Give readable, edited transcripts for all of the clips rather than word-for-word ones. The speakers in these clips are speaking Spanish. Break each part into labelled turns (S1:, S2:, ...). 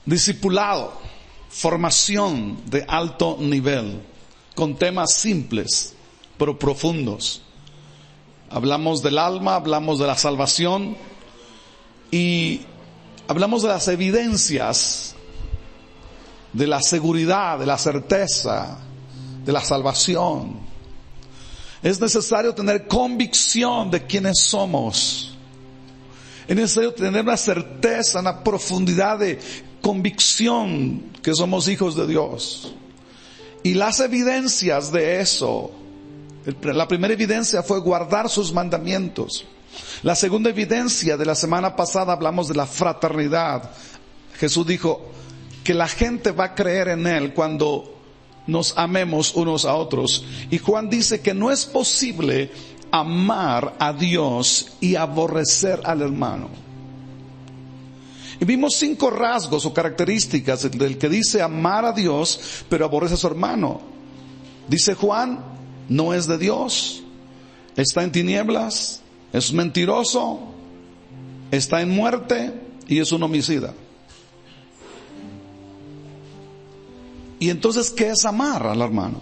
S1: Discipulado, formación de alto nivel, con temas simples pero profundos. Hablamos del alma, hablamos de la salvación y hablamos de las evidencias, de la seguridad, de la certeza, de la salvación. Es necesario tener convicción de quiénes somos. Es necesario tener una certeza, una profundidad de convicción que somos hijos de Dios. Y las evidencias de eso, la primera evidencia fue guardar sus mandamientos. La segunda evidencia de la semana pasada hablamos de la fraternidad. Jesús dijo que la gente va a creer en Él cuando nos amemos unos a otros. Y Juan dice que no es posible amar a Dios y aborrecer al hermano. Y vimos 5 rasgos o características del que dice amar a Dios, pero aborrece a su hermano. Dice Juan, no es de Dios, está en tinieblas, es mentiroso, está en muerte y es un homicida. Y entonces, ¿qué es amar al hermano?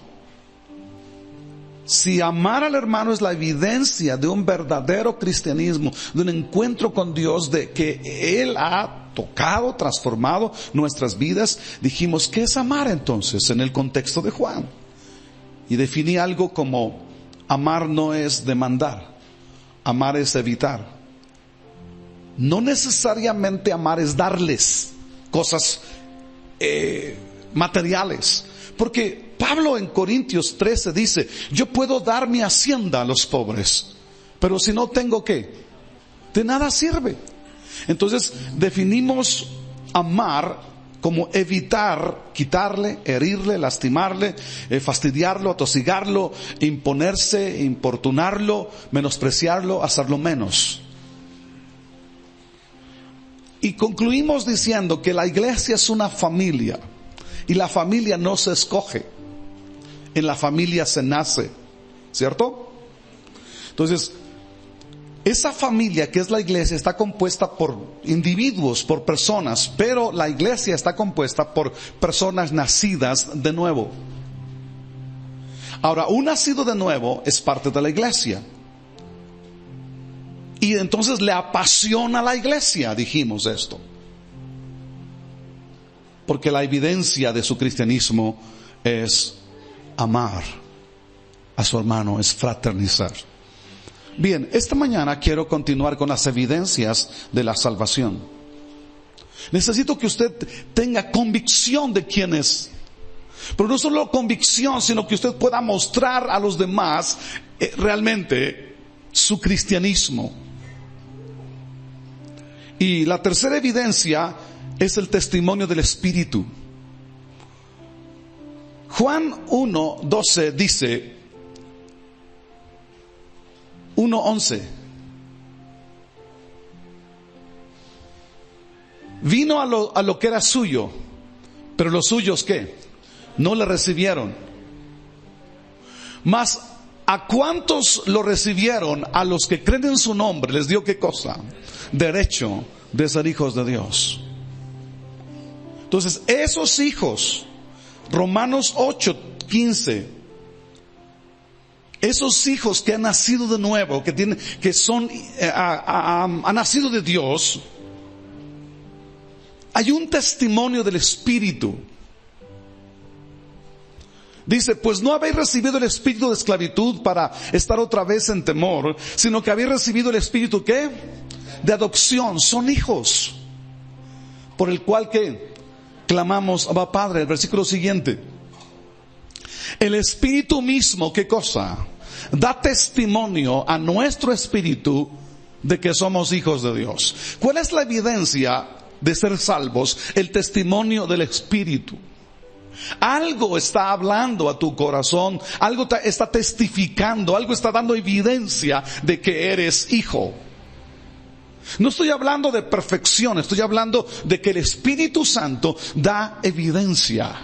S1: Si amar al hermano es la evidencia de un verdadero cristianismo, de un encuentro con Dios, de que Él ha tocado, transformado nuestras vidas, dijimos, ¿qué es amar entonces en el contexto de Juan? Y definí algo como, amar no es demandar, amar es evitar. No necesariamente amar es darles cosas materiales, porque Pablo en Corintios 13 dice, yo puedo dar mi hacienda a los pobres, pero si no tengo ¿qué? De nada sirve. Entonces definimos amar como evitar, quitarle, herirle, lastimarle, fastidiarlo, atosigarlo, imponerse, importunarlo, menospreciarlo, hacerlo menos. Y concluimos diciendo que la iglesia es una familia y la familia no se escoge. En la familia se nace, ¿cierto? Entonces, esa familia que es la iglesia está compuesta por individuos, por personas, pero la iglesia está compuesta por personas nacidas de nuevo. Ahora, un nacido de nuevo es parte de la iglesia. Y entonces le apasiona la iglesia, dijimos esto. Porque la evidencia de su cristianismo es amar a su hermano, es fraternizar. Bien, esta mañana quiero continuar con las evidencias de la salvación. Necesito que usted tenga convicción de quién es. Pero no solo convicción, sino que usted pueda mostrar a los demás realmente su cristianismo. Y la tercera evidencia es el testimonio del Espíritu. Juan 1:12 dice, 1:11, vino a lo que era suyo, pero los suyos ¿qué? No le recibieron. Mas ¿a cuántos lo recibieron? A los que creen en su nombre les dio ¿qué cosa? Derecho de ser hijos de Dios. Entonces esos hijos, Romanos 8:15, esos hijos que han nacido de nuevo, han nacido de Dios, hay un testimonio del Espíritu. Dice, pues no habéis recibido el espíritu de esclavitud para estar otra vez en temor, sino que habéis recibido el espíritu ¿qué? De adopción, son hijos, por el cual ¿qué? Clamamos, Abba Padre. El versículo siguiente, el Espíritu mismo, ¿qué cosa? Da testimonio a nuestro espíritu de que somos hijos de Dios. ¿Cuál es la evidencia de ser salvos? El testimonio del Espíritu. Algo está hablando a tu corazón, algo está testificando, algo está dando evidencia de que eres hijo. No estoy hablando de perfección, estoy hablando de que el Espíritu Santo da evidencia.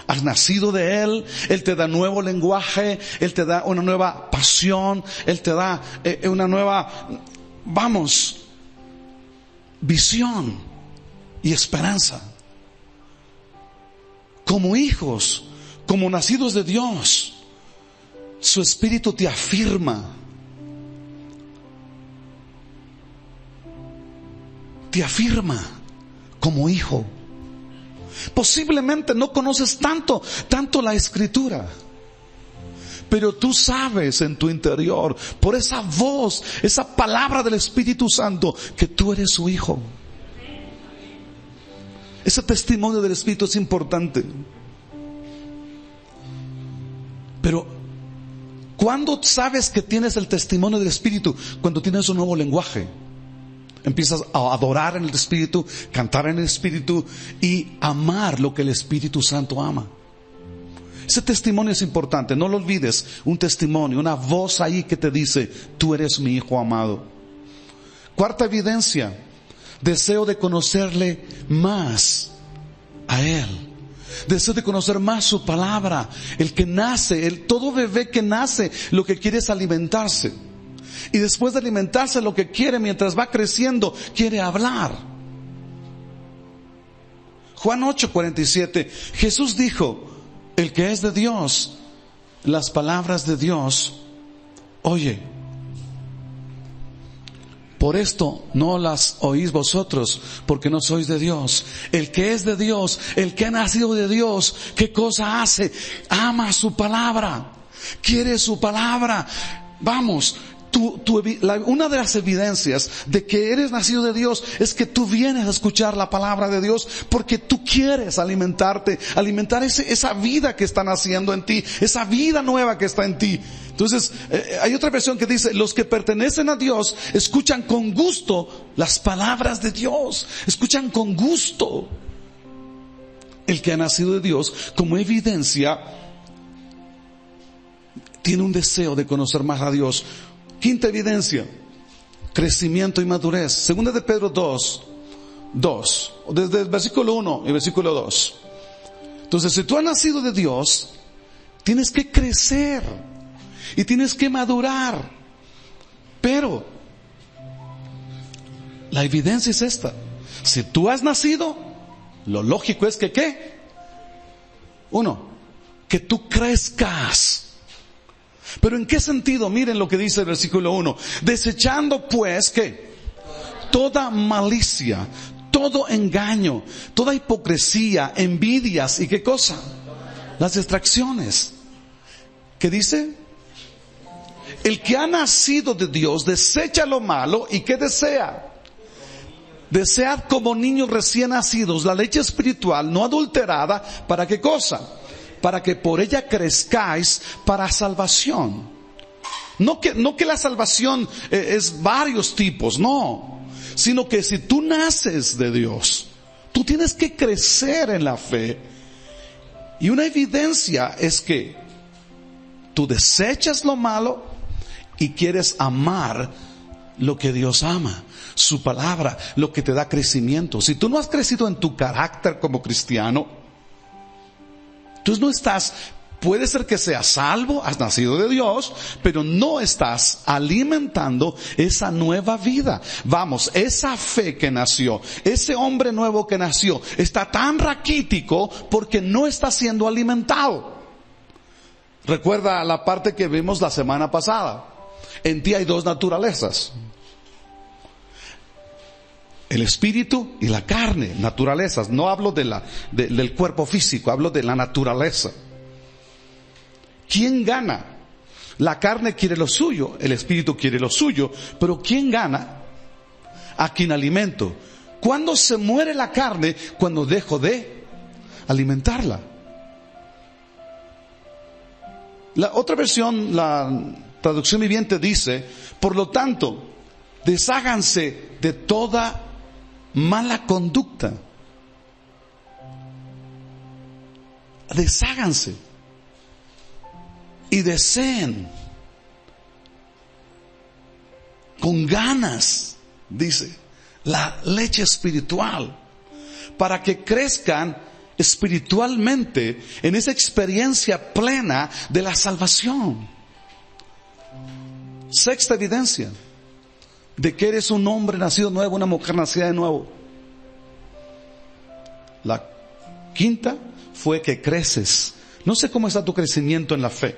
S1: Has nacido de Él, Él te da nuevo lenguaje, Él te da una nueva pasión, Él te da una nueva, visión y esperanza. como hijos, como nacidos de Dios, su Espíritu te afirma. Te afirma como hijo. Posiblemente no conoces tanto la Escritura, pero tú sabes en tu interior, por esa voz, esa palabra del Espíritu Santo, que tú eres su hijo. Ese testimonio del Espíritu es importante. Pero ¿cuándo sabes que tienes el testimonio del Espíritu? Cuando tienes un nuevo lenguaje. Empiezas a adorar en el Espíritu, cantar en el Espíritu y amar lo que el Espíritu Santo ama. Ese testimonio es importante, no lo olvides. Un testimonio, una voz ahí que te dice: tú eres mi hijo amado. Cuarta evidencia: deseo de conocerle más a Él. Deseo de conocer más su palabra. El que nace, todo bebé que nace, lo que quiere es alimentarse. Y después de alimentarse, lo que quiere mientras va creciendo, quiere hablar. Juan 8:47, Jesús dijo: el que es de Dios, las palabras de Dios oye. Por esto no las oís vosotros, porque no sois de Dios. El que es de Dios, el que ha nacido de Dios, ¿qué cosa hace? Ama su palabra, quiere su palabra. Vamos, una de las evidencias de que eres nacido de Dios es que tú vienes a escuchar la palabra de Dios porque tú quieres alimentar esa vida que está naciendo en ti, esa vida nueva que está en ti. Entonces, hay otra versión que dice: los que pertenecen a Dios escuchan con gusto las palabras de Dios, escuchan con gusto. El que ha nacido de Dios, como evidencia, tiene un deseo de conocer más a Dios. Quinta evidencia: crecimiento y madurez. Segunda de Pedro 2, desde el versículo 1 y versículo 2. Entonces, si tú has nacido de Dios, tienes que crecer y tienes que madurar. Pero la evidencia es esta: si tú has nacido, lo lógico es que ¿qué? Uno, que tú crezcas. ¿Pero en qué sentido? Miren lo que dice el versículo 1. Desechando pues, ¿qué? Toda malicia, todo engaño, toda hipocresía, envidias y ¿qué cosa? Las distracciones. ¿Qué dice? El que ha nacido de Dios desecha lo malo y ¿qué desea? Desead como niños recién nacidos la leche espiritual no adulterada. ¿Para qué cosa? Para que por ella crezcáis para salvación. No que la salvación es varios tipos, no. Sino que si tú naces de Dios, tú tienes que crecer en la fe. Y una evidencia es que tú desechas lo malo y quieres amar lo que Dios ama, su palabra, lo que te da crecimiento. Si tú no has crecido en tu carácter como cristiano, tú no estás, puede ser que seas salvo, has nacido de Dios, pero no estás alimentando esa nueva vida. Vamos, esa fe que nació, ese hombre nuevo que nació, está tan raquítico porque no está siendo alimentado. Recuerda la parte que vimos la semana pasada. En ti hay dos naturalezas: el espíritu y la carne, naturalezas. No hablo del cuerpo físico, hablo de la naturaleza. ¿Quién gana? La carne quiere lo suyo, el espíritu quiere lo suyo, pero ¿quién gana? ¿A quién alimento? ¿Cuándo se muere la carne? Cuando dejo de alimentarla. La otra versión, la traducción viviente dice: por lo tanto, desháganse de toda mala conducta. Desháganse y deseen con ganas, dice, la leche espiritual, para que crezcan espiritualmente en esa experiencia plena de la salvación. Sexta evidencia de que eres un hombre nacido nuevo, una mujer nacida de nuevo: la Quinta fue que creces. No sé cómo está tu crecimiento en la fe.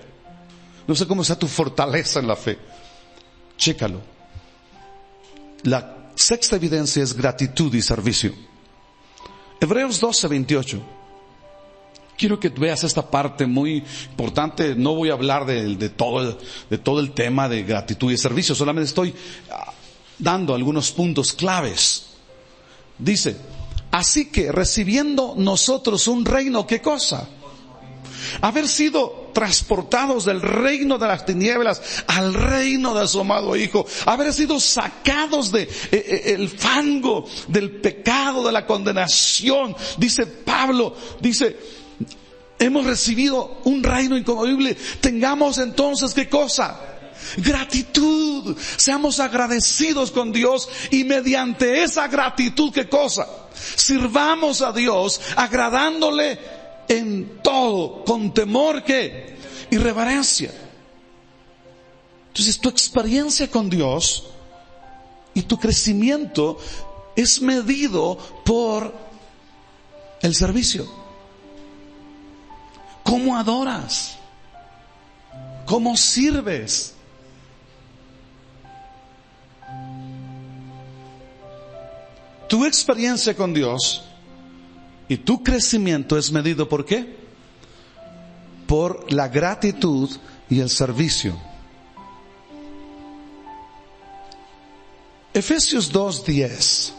S1: No sé cómo está tu fortaleza en la fe. Chécalo. La sexta evidencia es gratitud y servicio. Hebreos 12:28. Quiero que veas esta parte muy importante. No voy a hablar de todo el tema de gratitud y servicio. Solamente estoy dando algunos puntos claves. Dice: así que recibiendo nosotros un reino, ¿qué cosa? Haber sido transportados del reino de las tinieblas al reino de su amado Hijo, haber sido sacados de el fango del pecado, de la condenación. Dice Pablo, hemos recibido un reino inconmovible. Tengamos entonces, ¿qué cosa? Gratitud. Seamos agradecidos con Dios, y mediante esa gratitud, ¿qué cosa? Sirvamos a Dios agradándole en todo, con temor, ¿qué? Y reverencia. Entonces, tu experiencia con Dios y tu crecimiento es medido por el servicio. ¿Cómo adoras? ¿Cómo sirves? Tu experiencia con Dios y tu crecimiento es medido ¿por qué? Por la gratitud y el servicio. Efesios 2:10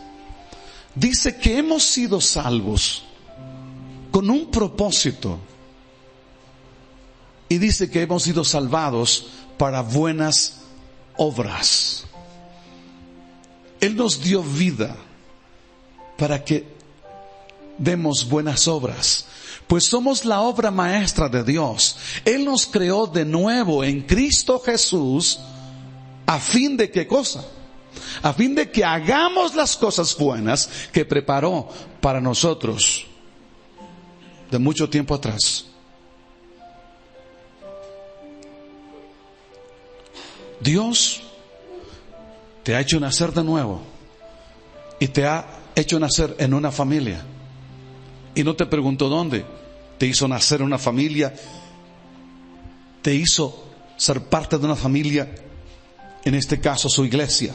S1: dice que hemos sido salvos con un propósito, y dice que hemos sido salvados para buenas obras. Él nos dio vida para que demos buenas obras, pues somos la obra maestra de Dios. Él nos creó de nuevo en Cristo Jesús, a fin de ¿qué cosa? A fin de que hagamos las cosas buenas que preparó para nosotros de mucho tiempo atrás. Dios te ha hecho nacer de nuevo y te ha hecho nacer en una familia. Y no te preguntó dónde. Te hizo nacer en una familia. Te hizo ser parte de una familia, en este caso su iglesia.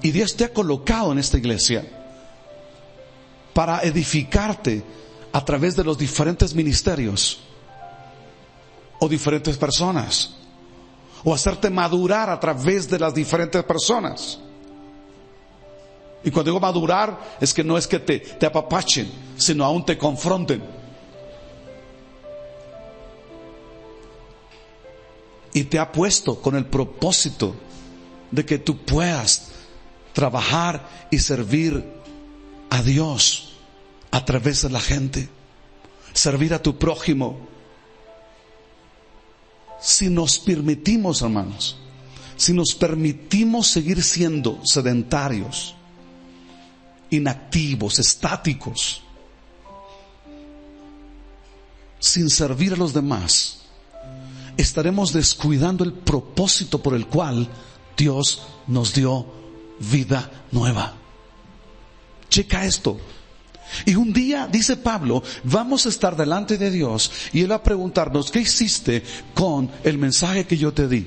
S1: Y Dios te ha colocado en esta iglesia para edificarte a través de los diferentes ministerios o diferentes personas, o hacerte madurar a través de las diferentes personas. Y cuando digo madurar, es que no es que te apapachen, sino aún te confronten. Y te ha puesto con el propósito de que tú puedas trabajar y servir a Dios a través de la gente, servir a tu prójimo. Si nos permitimos, hermanos, si nos permitimos seguir siendo sedentarios, inactivos, estáticos, sin servir a los demás, estaremos descuidando el propósito por el cual Dios nos dio vida nueva. Checa esto. Y un día, dice Pablo, vamos a estar delante de Dios y Él va a preguntarnos: ¿qué hiciste con el mensaje que yo te di?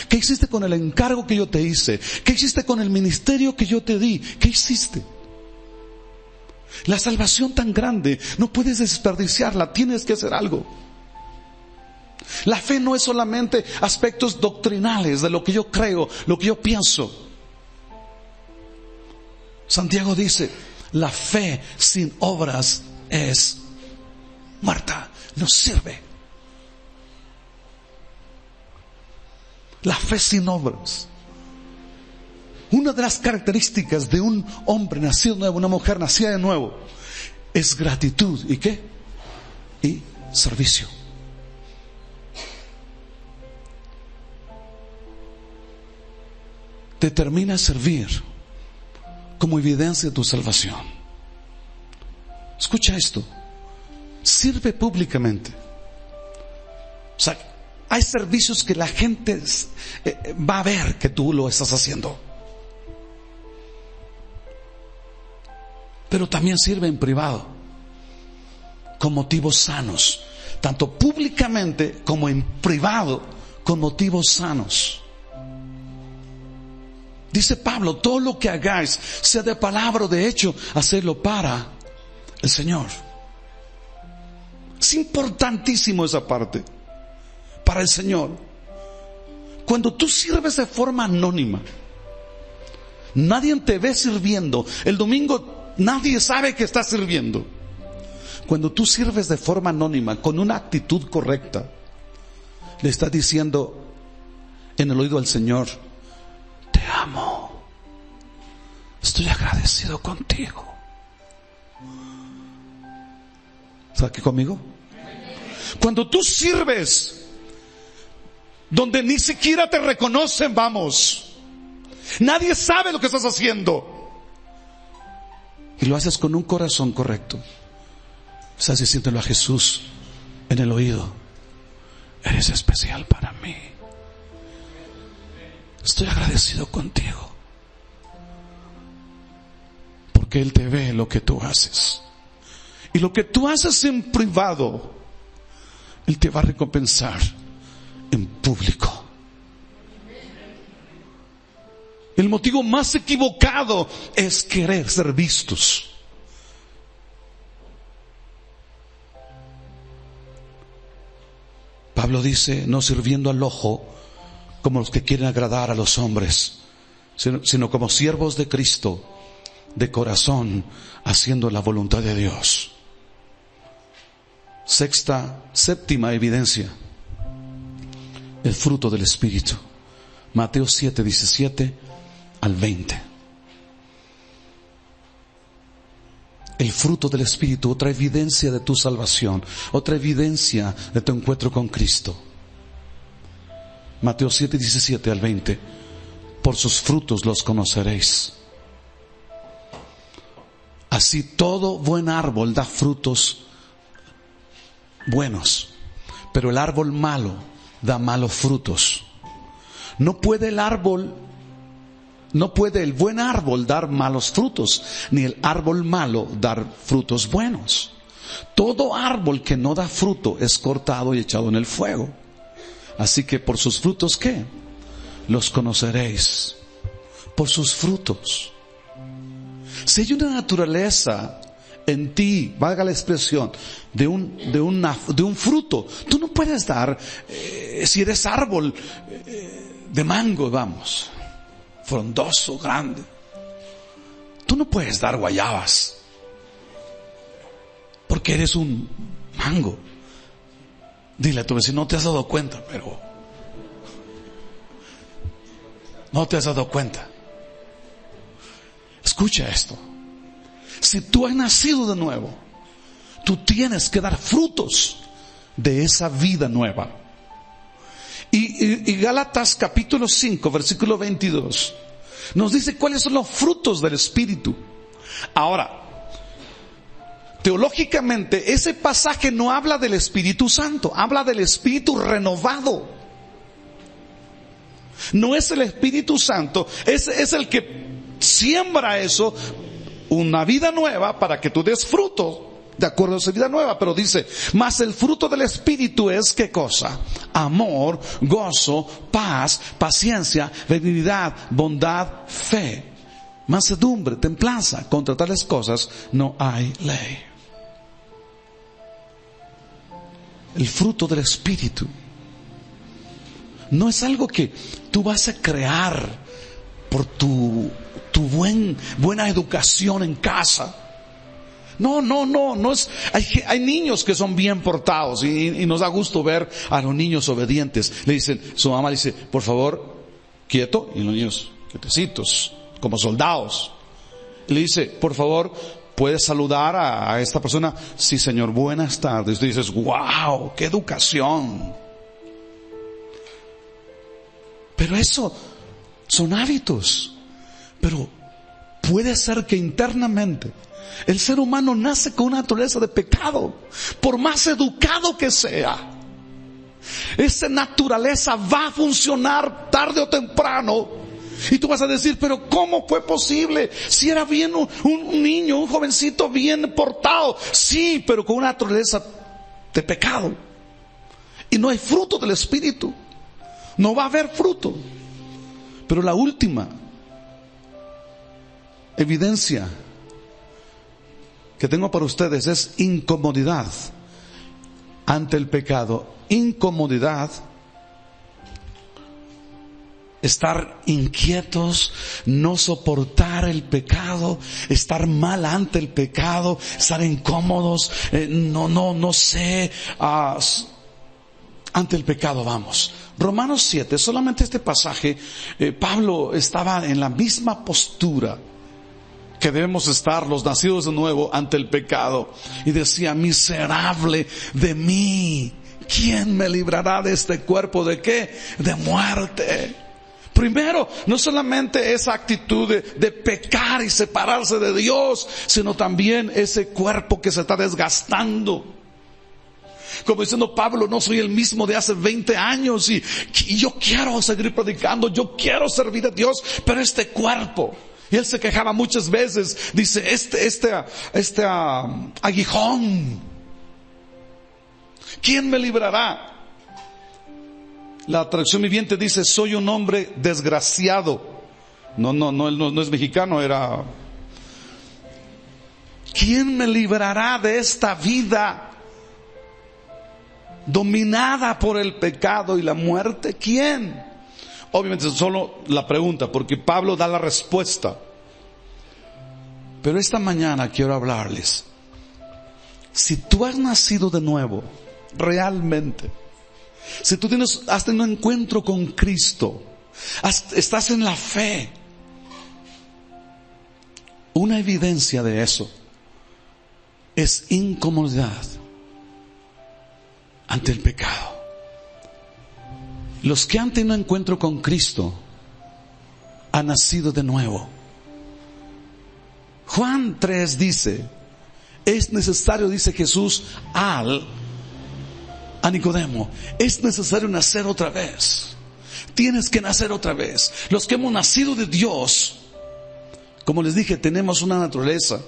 S1: ¿Qué hiciste con el encargo que yo te hice? ¿Qué hiciste con el ministerio que yo te di? ¿Qué hiciste? La salvación tan grande, no puedes desperdiciarla, tienes que hacer algo. La fe no es solamente aspectos doctrinales de lo que yo creo, lo que yo pienso. Santiago dice: la fe sin obras es muerta, no sirve. La fe sin obras. Una de las características de un hombre nacido de nuevo, una mujer nacida de nuevo, es gratitud. ¿Y qué? Y servicio. Determina servir como evidencia de tu salvación. Escucha esto: sirve públicamente. O sea, hay servicios que la gente va a ver que tú lo estás haciendo. pero también sirve en privado, con motivos sanos, tanto públicamente como en privado, con motivos sanos. Dice Pablo, todo lo que hagáis, sea de palabra o de hecho, hacedlo para el Señor. Es importantísimo esa parte, para el Señor. Cuando tú sirves de forma anónima, nadie te ve sirviendo. El domingo nadie sabe que estás sirviendo. Cuando tú sirves de forma anónima, con una actitud correcta, le estás diciendo en el oído al Señor: te amo, estoy agradecido contigo. ¿Estás aquí conmigo? Cuando tú sirves donde ni siquiera te reconocen, vamos, nadie sabe lo que estás haciendo, y lo haces con un corazón correcto, estás diciéndolo a Jesús en el oído: eres especial para mí, estoy agradecido contigo, porque Él te ve lo que tú haces, y lo que tú haces en privado, Él te va a recompensar en público. El motivo más equivocado es querer ser vistos. Pablo dice: no sirviendo al ojo como los que quieren agradar a los hombres, sino como siervos de Cristo, de corazón, haciendo la voluntad de Dios. Séptima evidencia: el fruto del Espíritu. Mateo 7, 17 al 20. El fruto del Espíritu, otra evidencia de tu salvación, otra evidencia de tu encuentro con Cristo. Mateo 7, 17 al 20. Por sus frutos los conoceréis. Así todo buen árbol da frutos buenos, pero el árbol malo da malos frutos. No puede el buen árbol dar malos frutos, ni el árbol malo dar frutos buenos. Todo árbol que no da fruto es cortado y echado en el fuego. Así que por sus frutos, ¿qué? Los conoceréis. Por sus frutos. Si hay una naturaleza en ti, valga la expresión, de un fruto, tú no puedes dar, si eres árbol de mango, vamos, frondoso, grande, tú no puedes dar guayabas, porque eres un mango. Dile a tu vecino: no te has dado cuenta, pero no te has dado cuenta. Escucha esto: si tú has nacido de nuevo, tú tienes que dar frutos de esa vida nueva. Y Gálatas capítulo 5 versículo 22 nos dice cuáles son los frutos del Espíritu. Ahora, teológicamente ese pasaje no habla del Espíritu Santo, habla del Espíritu renovado. No es el Espíritu Santo, es el que siembra eso, una vida nueva, para que tú des fruto de acuerdo a esa vida nueva. Pero dice: mas el fruto del Espíritu es ¿qué cosa? Amor, gozo, paz, paciencia, benignidad, bondad, fe, mansedumbre, templanza. Contra tales cosas no hay ley. El fruto del Espíritu no es algo que tú vas a crear por tu buena educación en casa. No es. Hay niños que son bien portados y nos da gusto ver a los niños obedientes. Le dicen, su mamá dice: por favor, quieto, y los niños quietecitos, como soldados. Le dice: por favor, ¿puedes saludar a esta persona? Sí, señor, buenas tardes. Y tú dices: wow, qué educación. Pero eso son hábitos. Pero puede ser que internamente el ser humano nace con una naturaleza de pecado. Por más educado que sea, esa naturaleza va a funcionar tarde o temprano Y tú vas a decir, pero ¿cómo fue posible? Si era bien un niño, un jovencito bien portado. Sí, pero con una naturaleza de pecado. Y no hay fruto del Espíritu. No va a haber fruto. Pero la última evidencia que tengo para ustedes es incomodidad ante el pecado. Incomodidad, estar inquietos, no soportar el pecado, estar mal ante el pecado, estar incómodos, no sé, ante el pecado. Vamos, Romanos 7, solamente este pasaje, Pablo estaba en la misma postura que debemos estar los nacidos de nuevo ante el pecado, y decía, miserable de mí, ¿quién me librará de este cuerpo? ¿De qué? De muerte. Primero, no solamente esa actitud de pecar y separarse de Dios, sino también ese cuerpo que se está desgastando. Como diciendo Pablo, no soy el mismo de hace 20 años y yo quiero seguir predicando, yo quiero servir a Dios, pero este cuerpo. Y él se quejaba muchas veces, dice, este aguijón, ¿quién me librará? La traducción viviente dice, soy un hombre desgraciado. No es mexicano, era, ¿quién me librará de esta vida dominada por el pecado y la muerte? ¿Quién? Obviamente es solo la pregunta, porque Pablo da la respuesta. Pero esta mañana quiero hablarles. Si tú has nacido de nuevo, realmente, si tú has tenido un encuentro con Cristo, estás en la fe, una evidencia de eso es incomodidad ante el pecado. Los que han tenido un encuentro con Cristo han nacido de nuevo. Juan 3 dice, es necesario, dice Jesús a Nicodemo, es necesario nacer otra vez. Tienes que nacer otra vez. Los que hemos nacido de Dios, como les dije, tenemos una naturaleza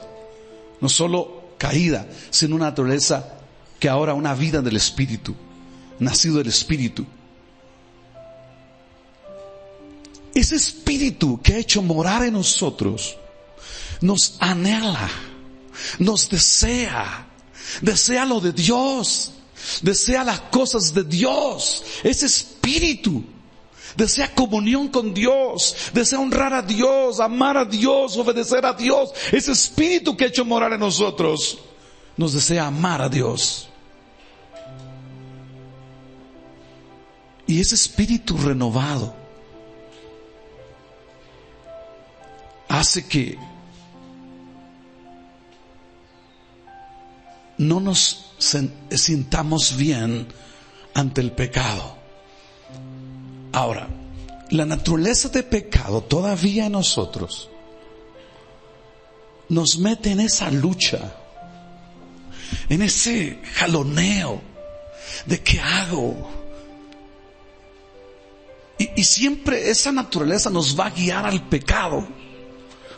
S1: no solo caída, sino una naturaleza que ahora una vida del Espíritu, nacido del Espíritu. Ese Espíritu que ha hecho morar en nosotros nos anhela, nos desea lo de Dios, desea las cosas de Dios. Ese Espíritu desea comunión con Dios, desea honrar a Dios, amar a Dios, obedecer a Dios. Ese Espíritu que ha hecho morar en nosotros nos desea amar a Dios. Y ese Espíritu renovado hace que no nos sintamos bien ante el pecado. Ahora, la naturaleza de pecado todavía en nosotros nos mete en esa lucha, en ese jaloneo de qué hago. Y siempre esa naturaleza nos va a guiar al pecado.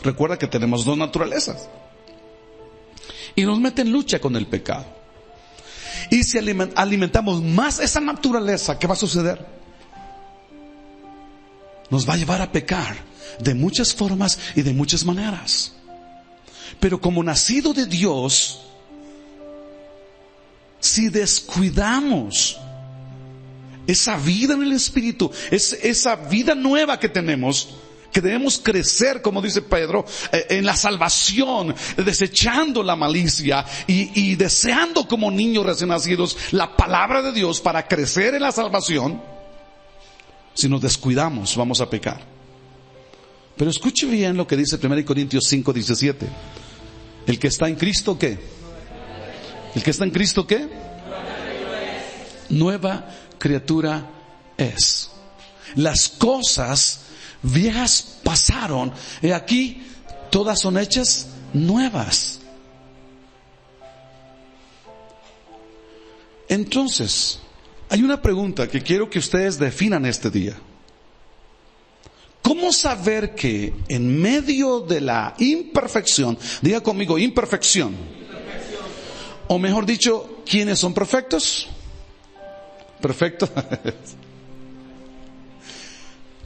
S1: Recuerda que tenemos dos naturalezas. Y nos mete en lucha con el pecado. Y si alimentamos más esa naturaleza, ¿qué va a suceder? Nos va a llevar a pecar de muchas formas y de muchas maneras. Pero como nacido de Dios, si descuidamos esa vida en el Espíritu, esa vida nueva que tenemos, que debemos crecer, como dice Pedro, en la salvación, desechando la malicia y deseando como niños recién nacidos la palabra de Dios para crecer en la salvación. Si nos descuidamos, vamos a pecar. Pero escuche bien lo que dice 1 Corintios 5:17. El que está en Cristo, ¿qué? El que está en Cristo, ¿qué? Nueva criatura es. Las cosas viejas pasaron, y aquí todas son hechas nuevas. Entonces, hay una pregunta que quiero que ustedes definan este día. ¿Cómo saber que en medio de la imperfección, diga conmigo, imperfección, o mejor dicho, ¿quiénes son perfectos? Perfectos.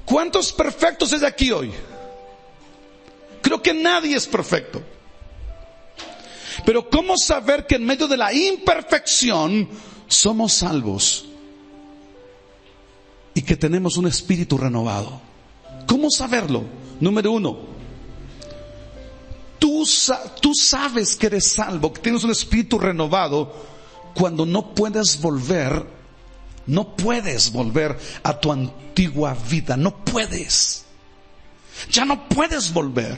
S1: ¿Cuántos perfectos es aquí hoy? Creo que nadie es perfecto. Pero ¿cómo saber que en medio de la imperfección somos salvos y que tenemos un espíritu renovado? ¿Cómo saberlo? Número uno, tú sabes que eres salvo, que tienes un espíritu renovado cuando no puedes volver a tu antigua vida. No puedes. Ya no puedes volver.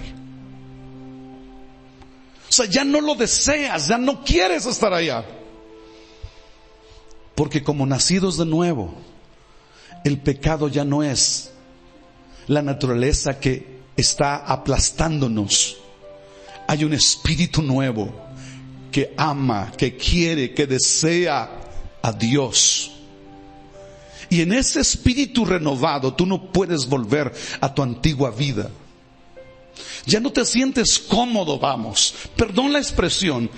S1: O sea, ya no lo deseas, ya no quieres estar allá. Porque como nacidos de nuevo, el pecado ya no es la naturaleza que está aplastándonos. Hay un espíritu nuevo que ama, que quiere, que desea a Dios. Y en ese espíritu renovado tú no puedes volver a tu antigua vida. Ya no te sientes cómodo, vamos. Perdón la expresión.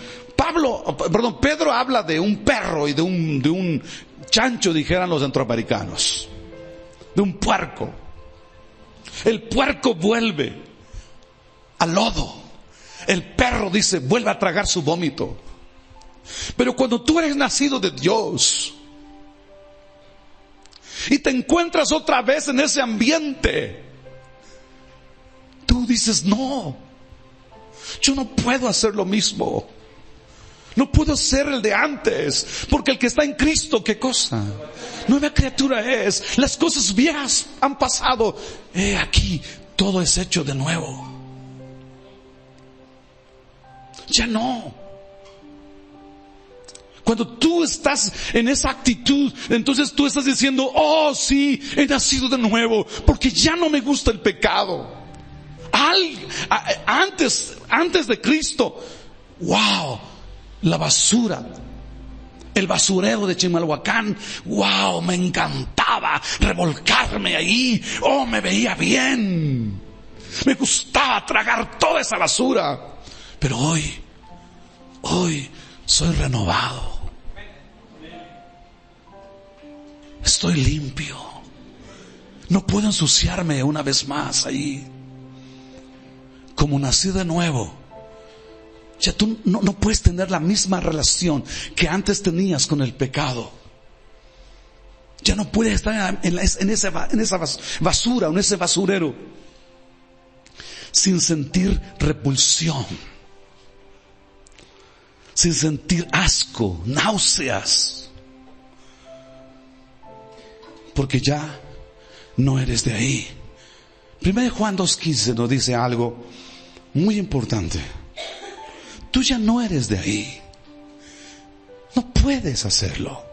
S1: Pedro habla de un perro y de un chancho, dijeran los centroamericanos. De un puerco. El puerco vuelve al lodo. El perro dice, vuelve a tragar su vómito. Pero cuando tú eres nacido de Dios y te encuentras otra vez en ese ambiente, tú dices, no, yo no puedo hacer lo mismo. No puedo ser el de antes, porque el que está en Cristo, ¿qué cosa? Nueva criatura es. Las cosas viejas han pasado. Aquí todo es hecho de nuevo. Ya no. Cuando tú estás en esa actitud, entonces tú estás diciendo, oh sí, he nacido de nuevo, porque ya no me gusta el pecado. Antes de Cristo, wow, la basura, el basurero de Chimalhuacán, wow, me encantaba revolcarme ahí. Oh, me veía bien, me gustaba tragar toda esa basura. Pero hoy soy renovado, estoy limpio, no puedo ensuciarme una vez más ahí. Como nací de nuevo, ya tú no puedes tener la misma relación que antes tenías con el pecado. Ya no puedes estar en esa basura, en ese basurero, sin sentir repulsión, sin sentir asco, náuseas, porque ya no eres de ahí. 1 Juan 2:15 nos dice algo muy importante. Tú ya no eres de ahí. No puedes hacerlo.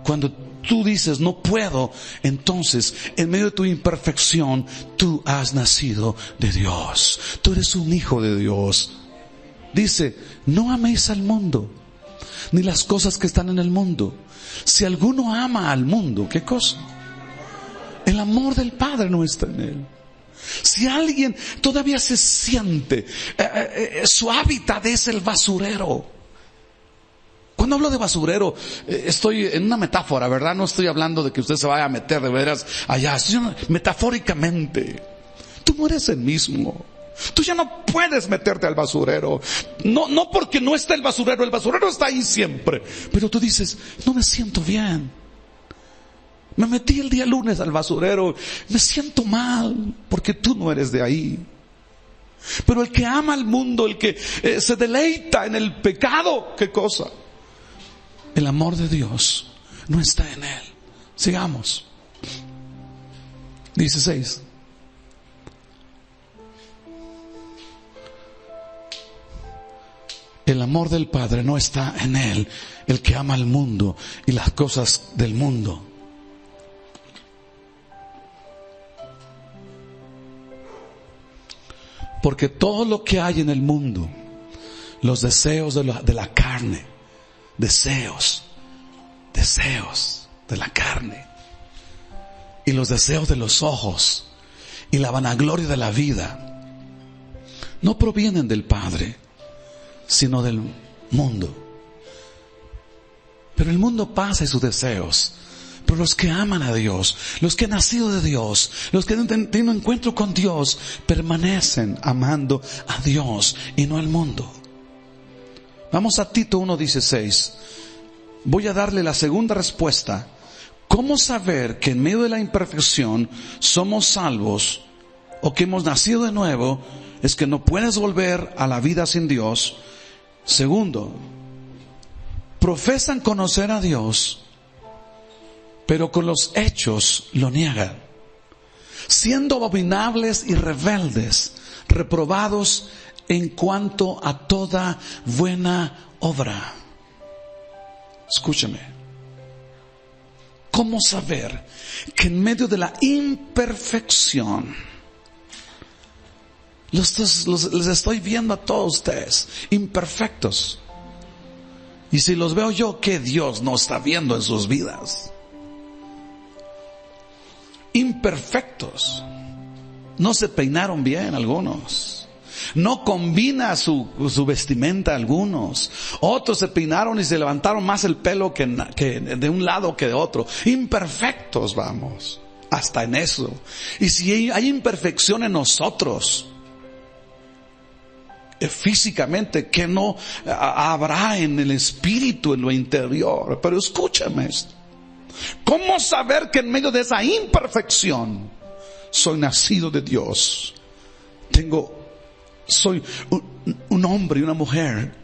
S1: Cuando tú dices no puedo, entonces en medio de tu imperfección tú has nacido de Dios. Tú eres un hijo de Dios. Dice, no améis al mundo, ni las cosas que están en el mundo. Si alguno ama al mundo, ¿qué cosa? El amor del Padre no está en él. Si alguien todavía se siente, su hábitat es el basurero. Cuando hablo de basurero, estoy en una metáfora, ¿verdad? No estoy hablando de que usted se vaya a meter de veras allá. Metafóricamente, tú no eres el mismo. Tú ya no puedes meterte al basurero. No porque no está el basurero está ahí siempre. Pero tú dices, no me siento bien. Me metí el día lunes al basurero, me siento mal, porque tú no eres de ahí. Pero el que ama al mundo, el que se deleita en el pecado, ¿qué cosa? El amor de Dios no está en él. Sigamos. 16. El amor del Padre no está en él, el que ama al mundo y las cosas del mundo. Porque todo lo que hay en el mundo, los deseos de la carne, deseos de la carne, y los deseos de los ojos, y la vanagloria de la vida no provienen del Padre, sino del mundo. Pero el mundo pasa y sus deseos. Pero los que aman a Dios, los que han nacido de Dios, los que tienen un encuentro con Dios, permanecen amando a Dios y no al mundo. Vamos a Tito 1:16. Voy a darle la segunda respuesta. ¿Cómo saber que en medio de la imperfección somos salvos o que hemos nacido de nuevo? Es que no puedes volver a la vida sin Dios. Segundo, profesan conocer a Dios, pero con los hechos lo niegan, siendo abominables y rebeldes, reprobados en cuanto a toda buena obra. Escúchame. ¿Cómo saber que en medio de la imperfección, les estoy viendo a todos ustedes imperfectos? Y si los veo yo, ¿qué Dios no está viendo en sus vidas? Imperfectos. No se peinaron bien algunos. No combina su vestimenta algunos. Otros se peinaron y se levantaron más el pelo que de un lado que de otro. Imperfectos vamos. Hasta en eso. Y si hay imperfección en nosotros, físicamente, que no habrá en el espíritu, en lo interior. Pero escúchame esto. ¿Cómo saber que en medio de esa imperfección soy nacido de Dios? Soy un hombre y una mujer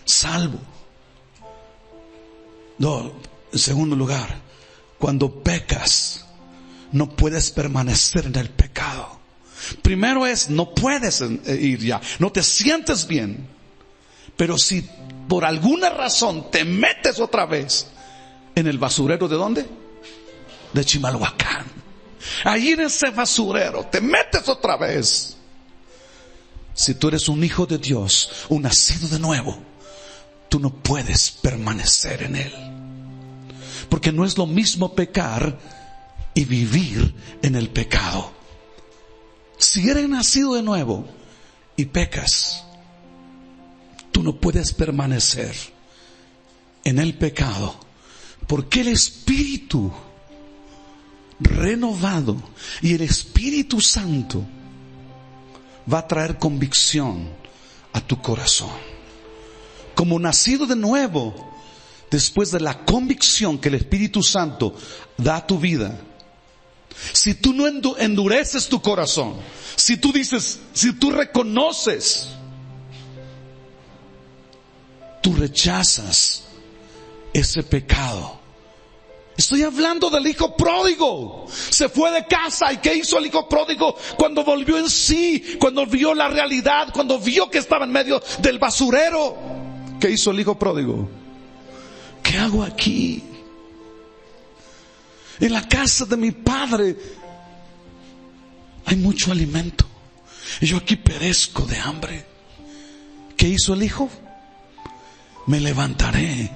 S1: salvo. No, en segundo lugar, cuando pecas, no puedes permanecer en el pecado. Primero no puedes ir ya, no te sientes bien. Pero si por alguna razón te metes otra vez en el basurero, ¿de dónde? De Chimalhuacán. Ahí en ese basurero te metes otra vez. Si tú eres un hijo de Dios, un nacido de nuevo, tú no puedes permanecer en él. Porque no es lo mismo pecar y vivir en el pecado. Si eres nacido de nuevo y pecas, tú no puedes permanecer en el pecado, porque el Espíritu renovado y el Espíritu Santo va a traer convicción a tu corazón. Como nacido de nuevo, después de la convicción que el Espíritu Santo da a tu vida, si tú no endureces tu corazón, si tú reconoces, tú rechazas ese pecado. Estoy hablando del hijo pródigo. Se fue de casa, ¿y qué hizo el hijo pródigo cuando volvió en sí? Cuando vio la realidad, cuando vio que estaba en medio del basurero. ¿Qué hizo el hijo pródigo? ¿Qué hago aquí? En la casa de mi padre hay mucho alimento y yo aquí perezco de hambre. ¿Qué hizo el hijo? Me levantaré,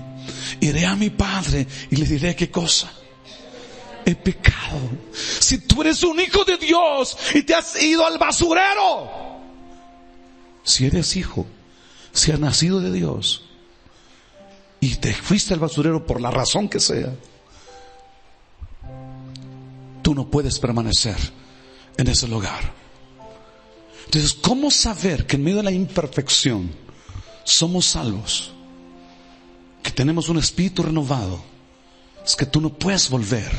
S1: iré a mi padre y le diré, ¿qué cosa? He pecado. Si tú eres un hijo de Dios y te has ido al basurero, si eres hijo, si has nacido de Dios y te fuiste al basurero por la razón que sea, tú no puedes permanecer en ese lugar. Entonces, ¿cómo saber que en medio de la imperfección somos salvos? Que tenemos un espíritu renovado. Es que tú no puedes volver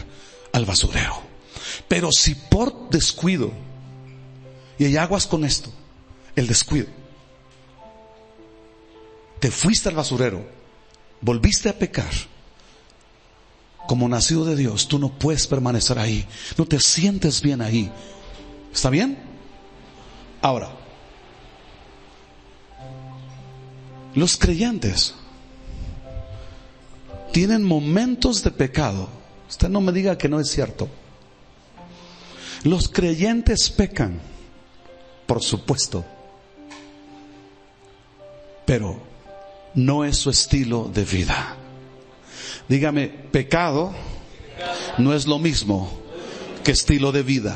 S1: al basurero. Pero si por descuido, y hay aguas con esto, el descuido, te fuiste al basurero, volviste a pecar, como nacido de Dios, tú no puedes permanecer ahí. No te sientes bien ahí. ¿Está bien? Ahora, los creyentes tienen momentos de pecado. Usted no me diga que no es cierto. Los creyentes pecan, por supuesto, pero no es su estilo de vida. Dígame, pecado no es lo mismo que estilo de vida.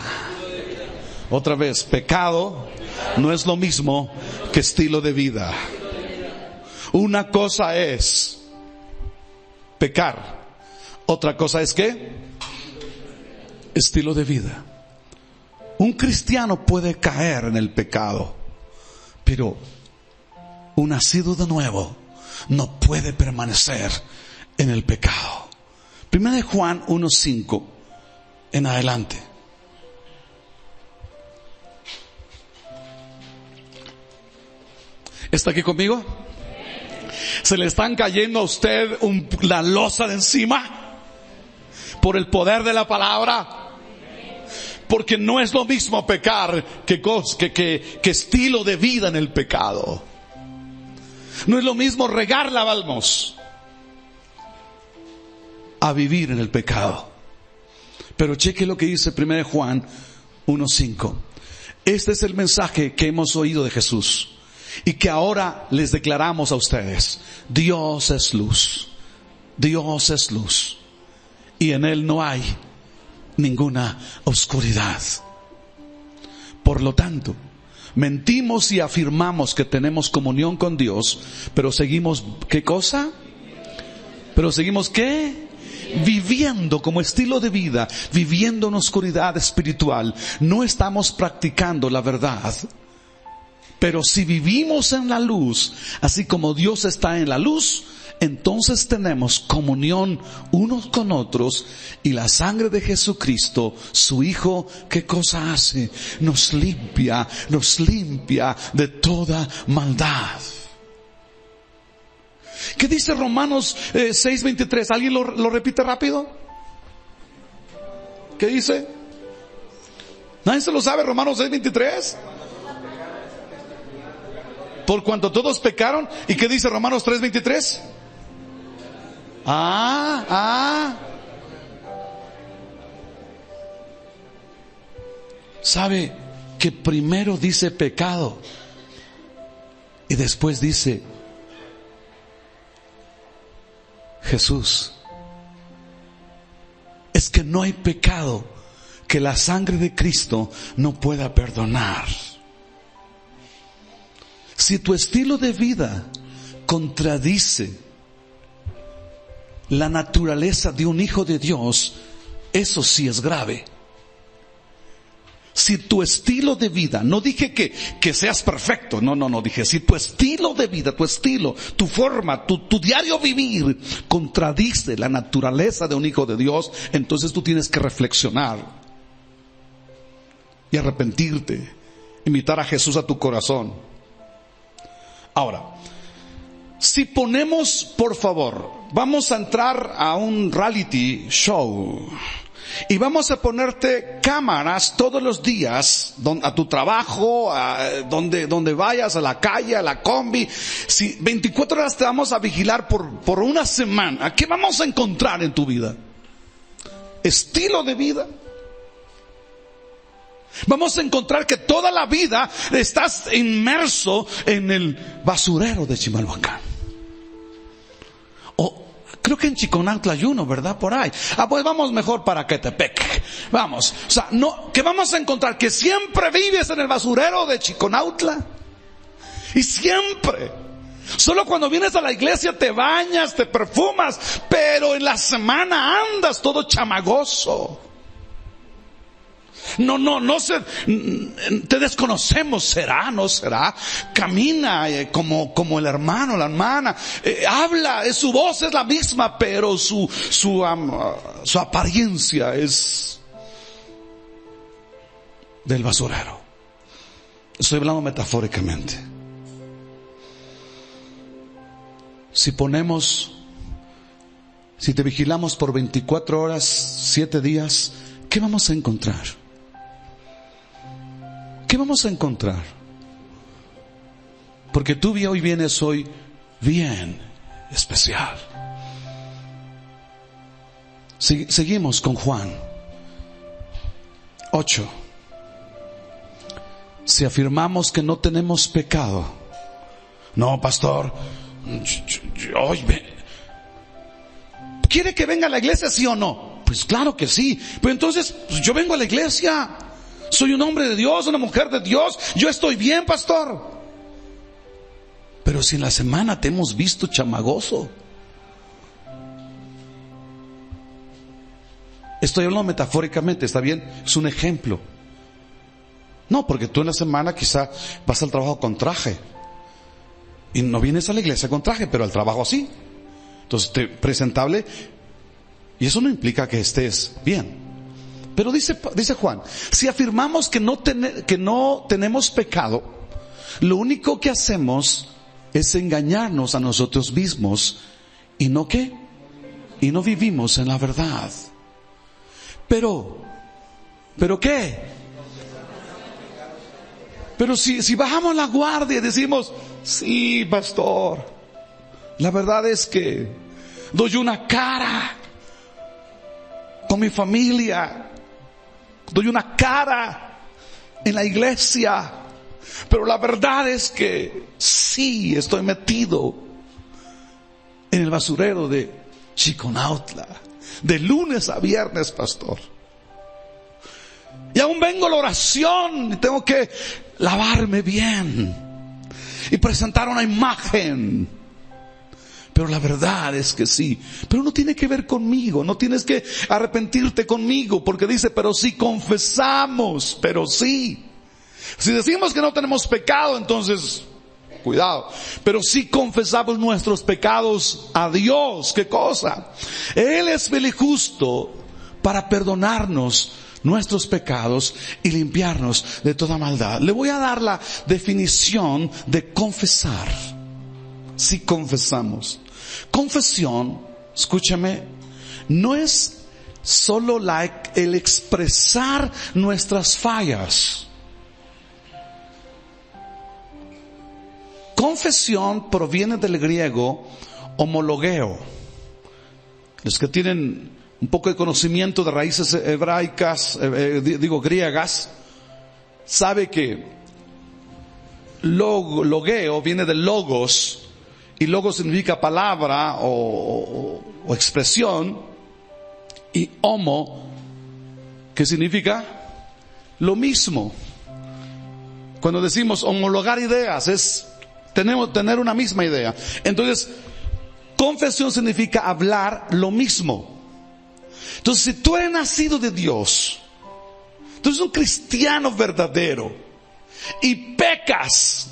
S1: Otra vez, pecado no es lo mismo que estilo de vida. Una cosa es pecar, otra cosa es ¿qué? Estilo de vida. Un cristiano puede caer en el pecado, pero un nacido de nuevo no puede permanecer en el pecado. 1 Juan 1:5 en adelante. ¿Está aquí conmigo? ¿Se le están cayendo a usted la losa de encima por el poder de la palabra? Porque no es lo mismo pecar que estilo de vida en el pecado. No es lo mismo regar la balmos a vivir en el pecado. Pero cheque lo que dice 1 Juan 1:5. Este es el mensaje que hemos oído de Jesús y que ahora les declaramos a ustedes. Dios es luz. Dios es luz. Y en Él no hay ninguna oscuridad. Por lo tanto, mentimos y afirmamos que tenemos comunión con Dios, pero seguimos, ¿qué cosa? Pero seguimos, ¿qué? Viviendo como estilo de vida, viviendo en oscuridad espiritual. No estamos practicando la verdad. Pero si vivimos en la luz, así como Dios está en la luz, entonces tenemos comunión unos con otros, y la sangre de Jesucristo, su Hijo, ¿qué cosa hace? Nos limpia de toda maldad. ¿Qué dice Romanos 6:23? ¿Alguien lo repite rápido? ¿Qué dice? ¿Nadie se lo sabe? Romanos 6:23. Por cuanto todos pecaron. ¿Y qué dice Romanos 3:23? ¿Sabe que primero dice pecado y después dice Jesús? Es que no hay pecado que la sangre de Cristo no pueda perdonar. Si tu estilo de vida contradice la naturaleza de un hijo de Dios, eso sí es grave. Si tu estilo de vida, no dije que seas perfecto, no, dije, si tu estilo de vida, tu forma, tu diario vivir contradice la naturaleza de un hijo de Dios, entonces tú tienes que reflexionar y arrepentirte, invitar a Jesús a tu corazón. Ahora, si ponemos, por favor, vamos a entrar a un reality show y vamos a ponerte cámaras todos los días a tu trabajo, a donde vayas, a la calle, a la combi. Si 24 horas te vamos a vigilar por una semana, ¿qué vamos a encontrar en tu vida? Estilo de vida. Vamos a encontrar que toda la vida estás inmerso en el basurero de Chimalhuacán. O creo que en Chiconautla hay uno, ¿verdad? Por ahí. Pues vamos mejor para Quetepec. Vamos. O sea, que vamos a encontrar que siempre vives en el basurero de Chiconautla. Y siempre. Solo cuando vienes a la iglesia te bañas, te perfumas, pero en la semana andas todo chamagoso. No sé, te desconocemos, será, no será. Camina como el hermano, la hermana, habla, su voz es la misma, pero su apariencia es del basurero. Estoy hablando metafóricamente. Si te vigilamos por 24 horas, 7 días, ¿qué vamos a encontrar? ¿Qué vamos a encontrar? Porque tú hoy vienes hoy bien especial. Seguimos con Juan 8. Si afirmamos que no tenemos pecado. No, pastor. ¿Quiere que venga a la iglesia, sí o no? Pues claro que sí. Pero entonces, yo vengo a la iglesia. Soy un hombre de Dios, una mujer de Dios. Yo estoy bien, pastor. Pero si en la semana te hemos visto chamagoso. Estoy hablando metafóricamente, ¿está bien? Es un ejemplo. No, porque tú en la semana quizá vas al trabajo con traje. Y no vienes a la iglesia con traje, pero al trabajo así. Entonces, presentable. Y eso no implica que estés bien. Pero dice Juan, si afirmamos que no tenemos pecado, lo único que hacemos es engañarnos a nosotros mismos. ¿Y no qué? Y no vivimos en la verdad. ¿Pero qué? Pero si bajamos la guardia y decimos, sí, pastor, la verdad es que doy una cara con mi familia, doy una cara en la iglesia, pero la verdad es que sí estoy metido en el basurero de Chiconautla, de lunes a viernes, pastor. Y aún vengo a la oración y tengo que lavarme bien y presentar una imagen. Pero la verdad es que sí. Pero no tiene que ver conmigo, no tienes que arrepentirte conmigo, porque dice, pero si confesamos, pero sí. Si decimos que no tenemos pecado, entonces, cuidado. Pero si confesamos nuestros pecados a Dios, ¿qué cosa? Él es fiel y justo para perdonarnos nuestros pecados y limpiarnos de toda maldad. Le voy a dar la definición de confesar. Si confesamos. Confesión, escúchame, no es solo el expresar nuestras fallas. Confesión proviene del griego homologeo. Los que tienen un poco de conocimiento de raíces hebraicas, griegas, sabe que logeo viene de logos, y logos significa palabra o expresión, y homo, que significa lo mismo. Cuando decimos homologar ideas, es tener una misma idea. Entonces, confesión significa hablar lo mismo. Entonces, si tú eres nacido de Dios, tú eres un cristiano verdadero y pecas,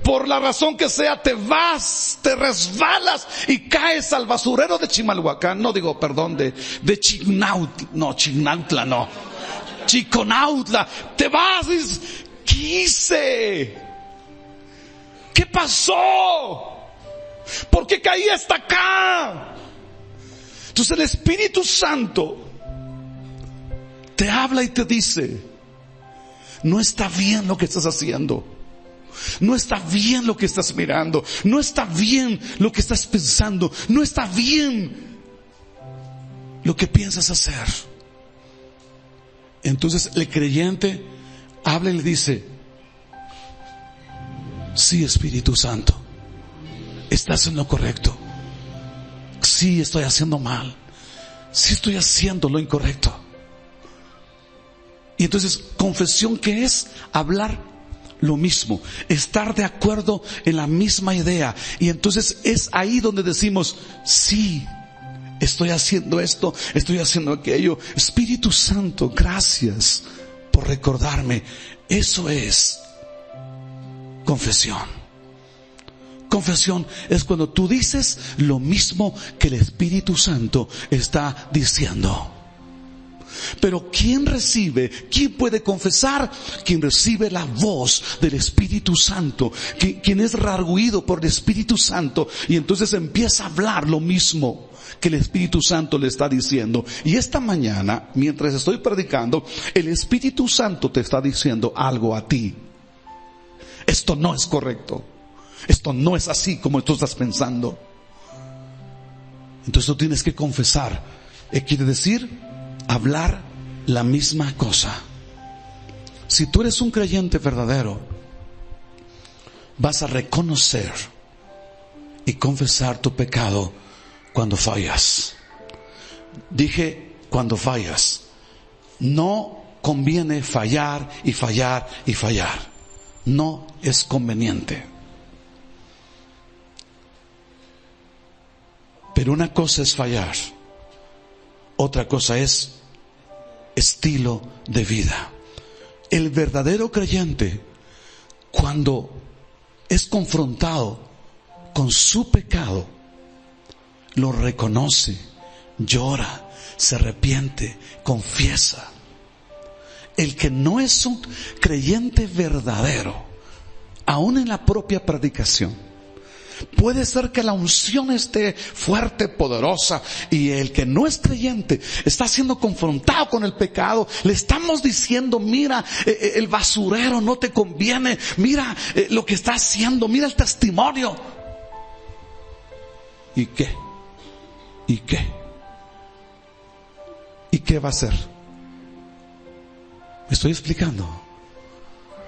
S1: por la razón que sea, te resbalas y caes al basurero de Chimalhuacán, de Chiconautla, te vas y dices, ¿qué hice? ¿Qué pasó? ¿Por qué caí hasta acá? Entonces el Espíritu Santo te habla y te dice, no está bien lo que estás haciendo, no está bien lo que estás mirando, no está bien lo que estás pensando, no está bien lo que piensas hacer. Entonces el creyente habla y le dice, sí, Espíritu Santo, estás en lo correcto. Sí, estoy haciendo mal. Sí, estoy haciendo lo incorrecto. Y entonces, confesión, ¿qué es? Hablar lo mismo, estar de acuerdo en la misma idea. Y entonces es ahí donde decimos, sí, estoy haciendo esto, estoy haciendo aquello. Espíritu Santo, gracias por recordarme. Eso es confesión. Confesión es cuando tú dices lo mismo que el Espíritu Santo está diciendo. Pero ¿quién puede confesar? Quien recibe la voz del Espíritu Santo, quien es redarguido por el Espíritu Santo, y entonces empieza a hablar lo mismo que el Espíritu Santo le está diciendo. Y esta mañana, mientras estoy predicando, el Espíritu Santo te está diciendo algo a ti. Esto no es correcto. Esto no es así como tú estás pensando. Entonces tú tienes que confesar. Quiere decir hablar la misma cosa. Si tú eres un creyente verdadero, vas a reconocer y confesar tu pecado cuando fallas. Dije cuando fallas, no conviene fallar y fallar y fallar. No es conveniente. Pero una cosa es fallar, otra cosa es estilo de vida. El verdadero creyente, cuando es confrontado con su pecado, lo reconoce, llora, se arrepiente, confiesa. El que no es un creyente verdadero, aún en la propia predicación, puede ser que la unción esté fuerte, poderosa, y el que no es creyente está siendo confrontado con el pecado. Le estamos diciendo: mira, el basurero no te conviene, mira lo que está haciendo, mira el testimonio. ¿Y qué? ¿Y qué? ¿Y qué va a hacer? ¿Me estoy explicando?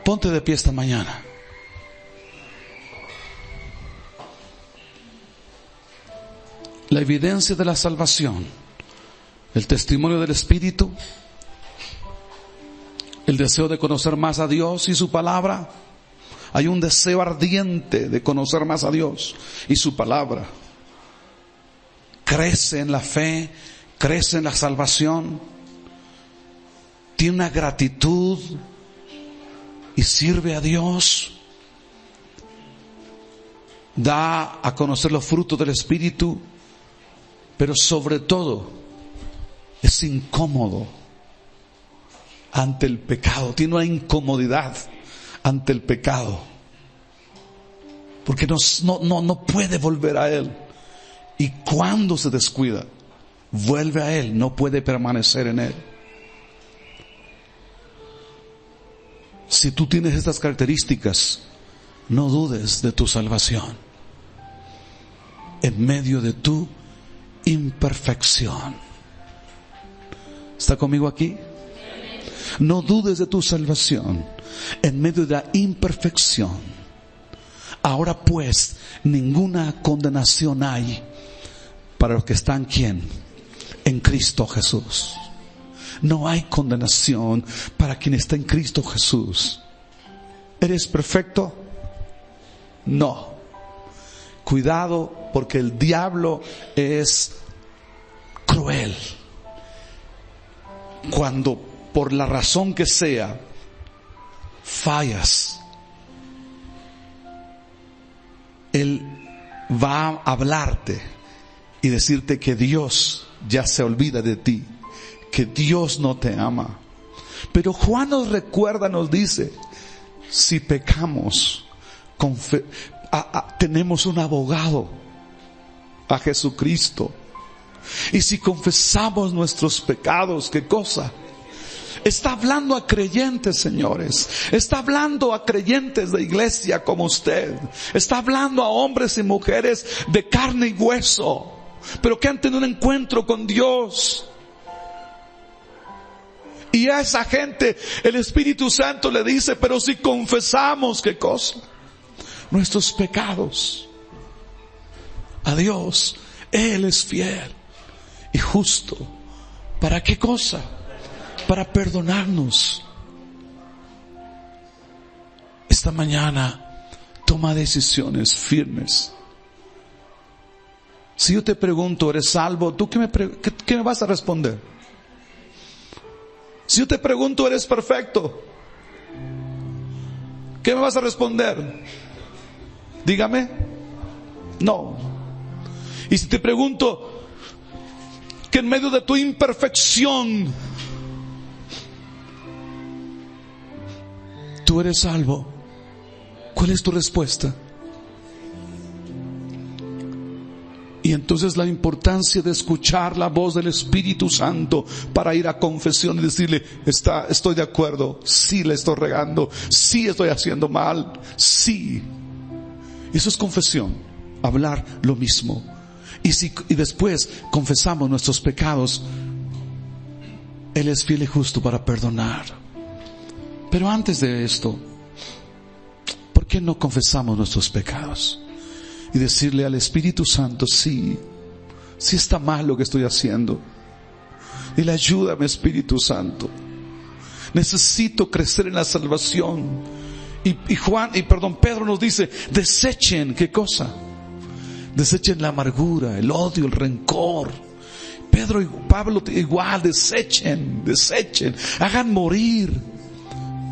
S1: Ponte de pie esta mañana. La evidencia de la salvación, el testimonio del Espíritu, el deseo de conocer más a Dios y su palabra. Hay un deseo ardiente de conocer más a Dios y su palabra. Crece en la fe, crece en la salvación, tiene una gratitud y sirve a Dios. Da a conocer los frutos del Espíritu. Pero sobre todo, es incómodo ante el pecado. Tiene una incomodidad ante el pecado. Porque no puede volver a él. Y cuando se descuida, vuelve a él, no puede permanecer en él. Si tú tienes estas características, no dudes de tu salvación. En medio de tu imperfección. ¿Está conmigo aquí? No dudes de tu salvación en medio de la imperfección. Ahora pues, ninguna condenación hay para los que están, ¿quién? En Cristo Jesús. No hay condenación para quien está en Cristo Jesús. ¿Eres perfecto? No. Cuidado, porque el diablo es cruel. Cuando por la razón que sea fallas, él va a hablarte y decirte que Dios ya se olvida de ti, que Dios no te ama. Pero Juan nos recuerda, nos dice: si pecamos, tenemos un abogado, a Jesucristo. Y si confesamos nuestros pecados, ¿qué cosa? Está hablando a creyentes, señores. Está hablando a creyentes de iglesia como usted. Está hablando a hombres y mujeres de carne y hueso, pero que han tenido un encuentro con Dios. Y a esa gente el Espíritu Santo le dice: pero si confesamos, ¿qué cosa? Nuestros pecados a Dios, Él es fiel y justo. ¿Para qué cosa? Para perdonarnos. Esta mañana toma decisiones firmes. Si yo te pregunto: ¿eres salvo? ¿Tú qué me vas a responder? Si yo te pregunto: ¿eres perfecto? ¿Qué me vas a responder? Dígame. No. Y si te pregunto que en medio de tu imperfección tú eres salvo, ¿cuál es tu respuesta? Y entonces la importancia de escuchar la voz del Espíritu Santo para ir a confesión y decirle: estoy de acuerdo, sí le estoy regando, sí estoy haciendo mal, sí. Eso es confesión, hablar lo mismo. Y después confesamos nuestros pecados, Él es fiel y justo para perdonar. Pero antes de esto, ¿por qué no confesamos nuestros pecados? Y decirle al Espíritu Santo: sí está mal lo que estoy haciendo. Dile: ayúdame, Espíritu Santo. Necesito crecer en la salvación. Y Pedro nos dice, desechen, ¿qué cosa? Desechen la amargura, el odio, el rencor. Pedro y Pablo igual, desechen, hagan morir.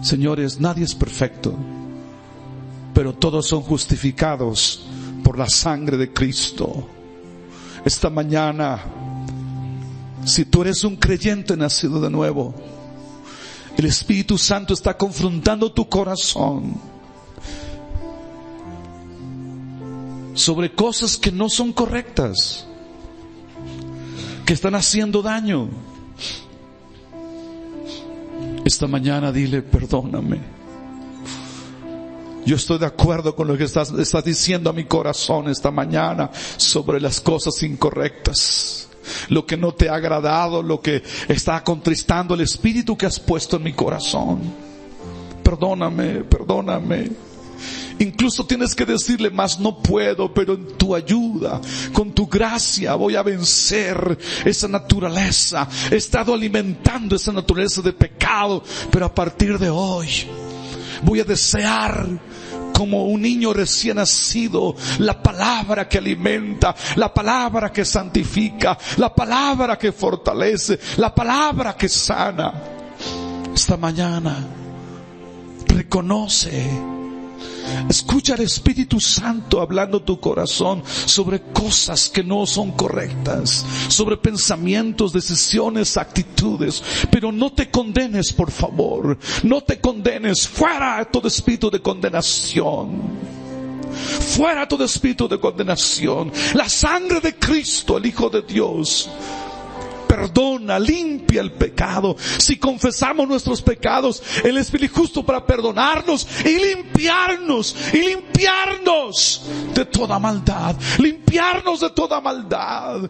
S1: Señores, nadie es perfecto, pero todos son justificados por la sangre de Cristo. Esta mañana, si tú eres un creyente nacido de nuevo, el Espíritu Santo está confrontando tu corazón sobre cosas que no son correctas, que están haciendo daño. Esta mañana dile, perdóname. Yo estoy de acuerdo con lo que estás diciendo a mi corazón esta mañana sobre las cosas incorrectas, lo que no te ha agradado, lo que está contristando el espíritu que has puesto en mi corazón. Perdóname. Incluso tienes que decirle, más no puedo, pero en tu ayuda, con tu gracia, voy a vencer esa naturaleza. He estado alimentando esa naturaleza de pecado, pero a partir de hoy voy a desear, como un niño recién nacido, la palabra que alimenta, la palabra que santifica, la palabra que fortalece, la palabra que sana. Esta mañana reconoce, escucha al Espíritu Santo hablando tu corazón sobre cosas que no son correctas, sobre pensamientos, decisiones, actitudes. Pero no te condenes, por favor. No te condenes. Fuera todo espíritu de condenación. Fuera todo espíritu de condenación. La sangre de Cristo, el Hijo de Dios, perdona, limpia el pecado. Si confesamos nuestros pecados, Él es fiel y justo para perdonarnos y limpiarnos de toda maldad. Limpiarnos de toda maldad,